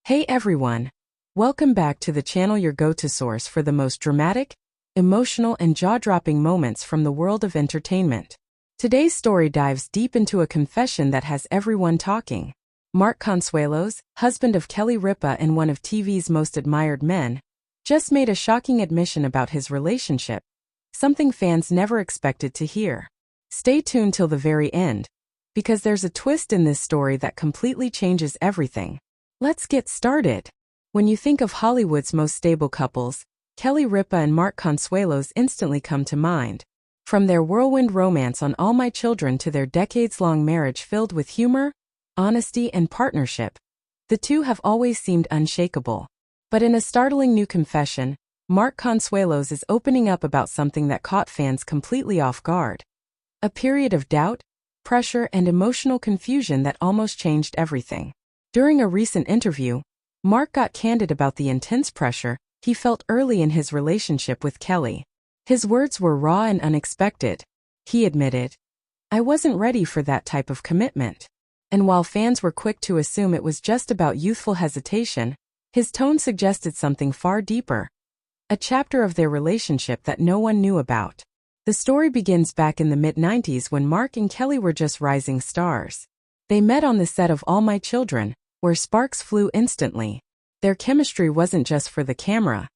Hey everyone! Welcome back to the channel, your go-to source for the most dramatic, emotional, and jaw-dropping moments from the world of entertainment. Today's story dives deep into a confession that has everyone talking. Mark Consuelos, husband of Kelly Ripa and one of TV's most admired men, just made a shocking admission about his relationship, something fans never expected to hear. Stay tuned till the very end, because there's a twist in this story that completely changes everything. Let's get started. When you think of Hollywood's most stable couples, Kelly Ripa and Mark Consuelos instantly come to mind. From their whirlwind romance on All My Children to their decades-long marriage filled with humor, honesty, and partnership, the two have always seemed unshakable. But in a startling new confession, Mark Consuelos is opening up about something that caught fans completely off guard. A period of doubt, pressure, and emotional confusion that almost changed everything. During a recent interview, Mark got candid about the intense pressure he felt early in his relationship with Kelly. His words were raw and unexpected. He admitted, "I wasn't ready for that type of commitment." And while fans were quick to assume it was just about youthful hesitation, his tone suggested something far deeper. A chapter of their relationship that no one knew about. The story begins back in the mid-90s when Mark and Kelly were just rising stars. They met on the set of All My Children, where sparks flew instantly. Their chemistry wasn't just for the camera.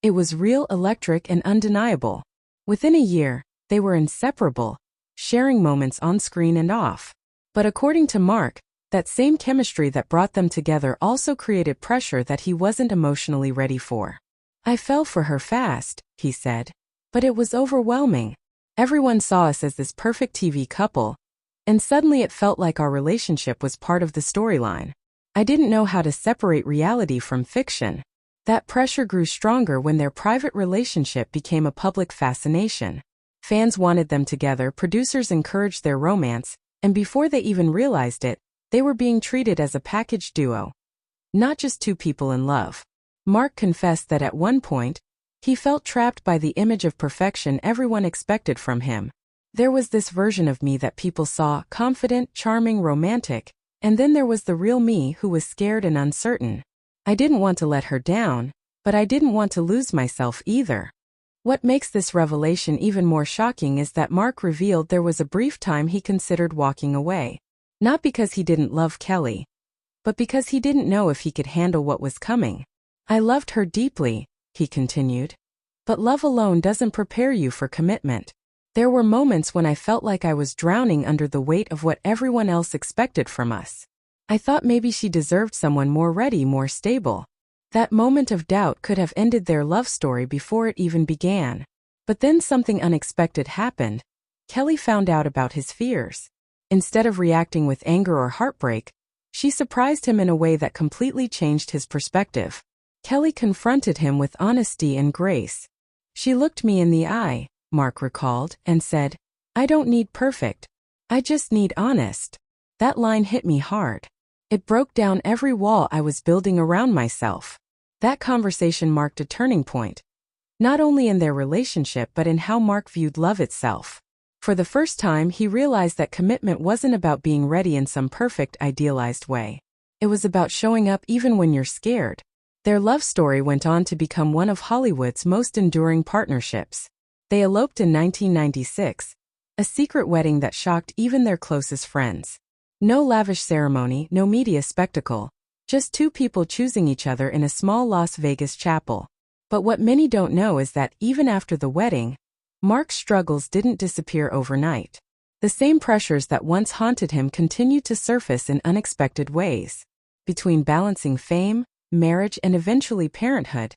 It was real, electric, and undeniable. Within a year, they were inseparable, sharing moments on screen and off. But according to Mark, that same chemistry that brought them together also created pressure that he wasn't emotionally ready for. "I fell for her fast," he said. "But it was overwhelming. Everyone saw us as this perfect TV couple, and suddenly it felt like our relationship was part of the storyline. I didn't know how to separate reality from fiction." That pressure grew stronger when their private relationship became a public fascination. Fans wanted them together, producers encouraged their romance, and before they even realized it, they were being treated as a package duo, not just two people in love. Mark confessed that at one point, he felt trapped by the image of perfection everyone expected from him. "There was this version of me that people saw, confident, charming, romantic, and then there was the real me who was scared and uncertain. I didn't want to let her down, but I didn't want to lose myself either." What makes this revelation even more shocking is that Mark revealed there was a brief time he considered walking away. Not because he didn't love Kelly, but because he didn't know if he could handle what was coming. "I loved her deeply," he continued. "But love alone doesn't prepare you for commitment. There were moments when I felt like I was drowning under the weight of what everyone else expected from us. I thought maybe she deserved someone more ready, more stable." That moment of doubt could have ended their love story before it even began. But then something unexpected happened. Kelly found out about his fears. Instead of reacting with anger or heartbreak, she surprised him in a way that completely changed his perspective. Kelly confronted him with honesty and grace. "She looked me in the eye," Mark recalled, and said, "I don't need perfect. I just need honest." That line hit me hard. It broke down every wall I was building around myself. That conversation marked a turning point, not only in their relationship but in how Mark viewed love itself. For the first time, he realized that commitment wasn't about being ready in some perfect, idealized way. It was about showing up even when you're scared. Their love story went on to become one of Hollywood's most enduring partnerships. They eloped in 1996, a secret wedding that shocked even their closest friends. No lavish ceremony, no media spectacle, just two people choosing each other in a small Las Vegas chapel. But what many don't know is that even after the wedding, Mark's struggles didn't disappear overnight. The same pressures that once haunted him continued to surface in unexpected ways. Between balancing fame, marriage, and eventually parenthood,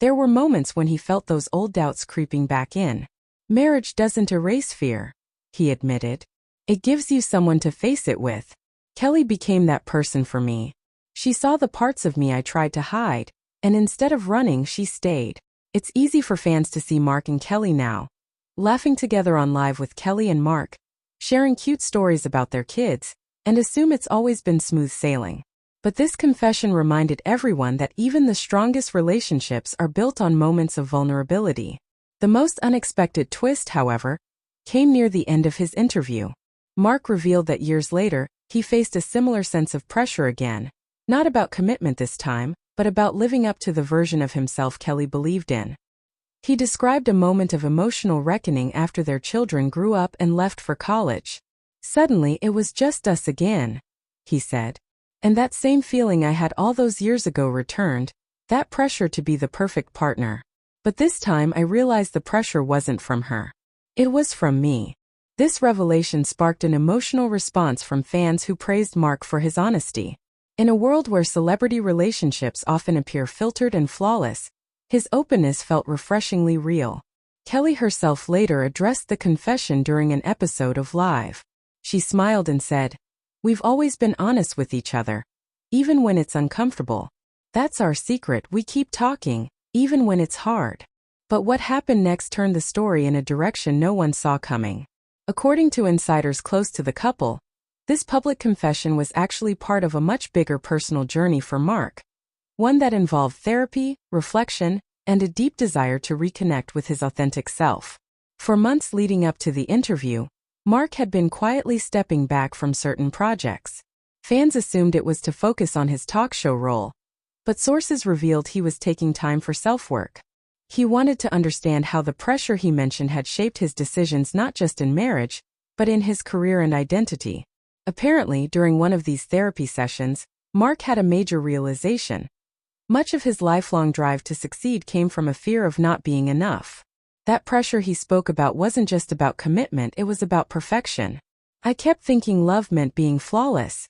there were moments when he felt those old doubts creeping back in. "Marriage doesn't erase fear," he admitted. "It gives you someone to face it with. Kelly became that person for me. She saw the parts of me I tried to hide, and instead of running, she stayed." It's easy for fans to see Mark and Kelly now, laughing together on Live with Kelly and Mark, sharing cute stories about their kids, and assume it's always been smooth sailing. But this confession reminded everyone that even the strongest relationships are built on moments of vulnerability. The most unexpected twist, however, came near the end of his interview. Mark revealed that years later, he faced a similar sense of pressure again, Not about commitment this time, but about living up to the version of himself Kelly believed in. He described a moment of emotional reckoning after their children grew up and left for college. "Suddenly it was just us again," he said. "And that same feeling I had all those years ago returned, that pressure to be the perfect partner. But this time I realized the pressure wasn't from her. It was from me." This revelation sparked an emotional response from fans who praised Mark for his honesty. In a world where celebrity relationships often appear filtered and flawless, his openness felt refreshingly real. Kelly herself later addressed the confession during an episode of Live. She smiled and said, "We've always been honest with each other, even when it's uncomfortable. That's our secret, we keep talking, even when it's hard." But what happened next turned the story in a direction no one saw coming. According to insiders close to the couple, this public confession was actually part of a much bigger personal journey for Mark, one that involved therapy, reflection, and a deep desire to reconnect with his authentic self. For months leading up to the interview, Mark had been quietly stepping back from certain projects. Fans assumed it was to focus on his talk show role, but sources revealed he was taking time for self-work. He wanted to understand how the pressure he mentioned had shaped his decisions not just in marriage, but in his career and identity. Apparently, during one of these therapy sessions, Mark had a major realization. Much of his lifelong drive to succeed came from a fear of not being enough. That pressure he spoke about wasn't just about commitment, it was about perfection. "I kept thinking love meant being flawless,"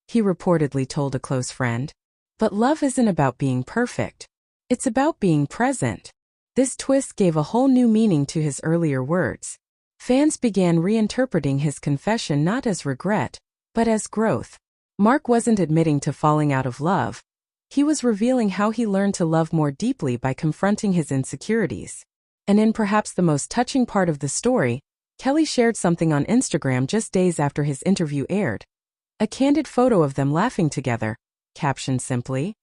he reportedly told a close friend. "But love isn't about being perfect. It's about being present." This twist gave a whole new meaning to his earlier words. Fans began reinterpreting his confession not as regret, but as growth. Mark wasn't admitting to falling out of love. He was revealing how he learned to love more deeply by confronting his insecurities. And in perhaps the most touching part of the story, Kelly shared something on Instagram just days after his interview aired. A candid photo of them laughing together, captioned simply,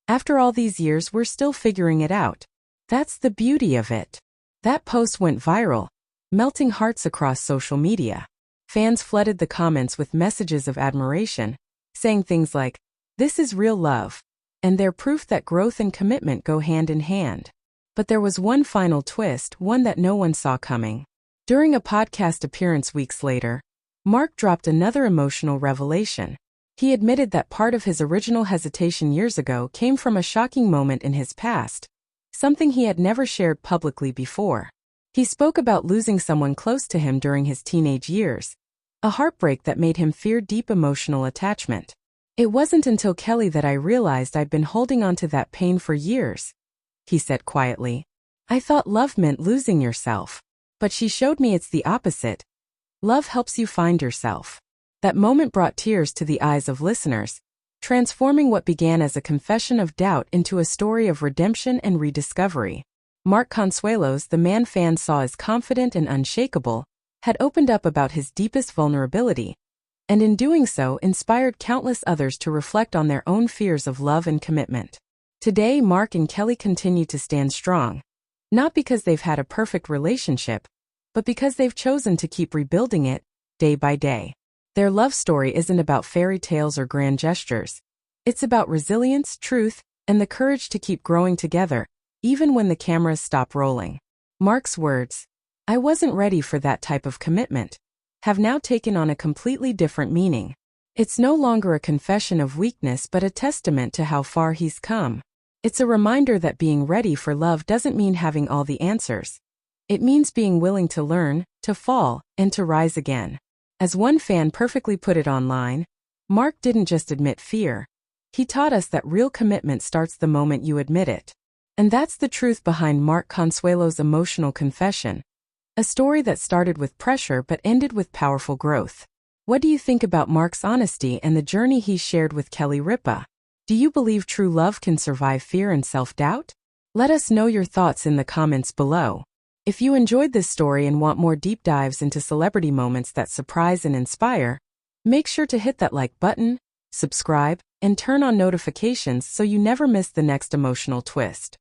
"After all these years, we're still figuring it out. That's the beauty of it." That post went viral, melting hearts across social media. Fans flooded the comments with messages of admiration, saying things like, "This is real love," and they're proof that growth and commitment go hand in hand. But there was one final twist, one that no one saw coming. During a podcast appearance weeks later, Mark dropped another emotional revelation. He admitted that part of his original hesitation years ago came from a shocking moment in his past, something he had never shared publicly before. He spoke about losing someone close to him during his teenage years, a heartbreak that made him fear deep emotional attachment. "It wasn't until Kelly that I realized I'd been holding on to that pain for years," he said quietly. "I thought love meant losing yourself. But she showed me it's the opposite. Love helps you find yourself." That moment brought tears to the eyes of listeners, transforming what began as a confession of doubt into a story of redemption and rediscovery. Mark Consuelos, the man fans saw as confident and unshakable, had opened up about his deepest vulnerability, and in doing so inspired countless others to reflect on their own fears of love and commitment. Today, Mark and Kelly continue to stand strong, not because they've had a perfect relationship, but because they've chosen to keep rebuilding it, day by day. Their love story isn't about fairy tales or grand gestures. It's about resilience, truth, and the courage to keep growing together, even when the cameras stop rolling. Mark's words, "I wasn't ready for that type of commitment," have now taken on a completely different meaning. It's no longer a confession of weakness but a testament to how far he's come. It's a reminder that being ready for love doesn't mean having all the answers. It means being willing to learn, to fall, and to rise again. As one fan perfectly put it online, Mark didn't just admit fear. He taught us that real commitment starts the moment you admit it. And that's the truth behind Mark Consuelos' emotional confession. A story that started with pressure but ended with powerful growth. What do you think about Mark's honesty and the journey he shared with Kelly Ripa? Do you believe true love can survive fear and self-doubt? Let us know your thoughts in the comments below. If you enjoyed this story and want more deep dives into celebrity moments that surprise and inspire, make sure to hit that like button, subscribe, and turn on notifications so you never miss the next emotional twist.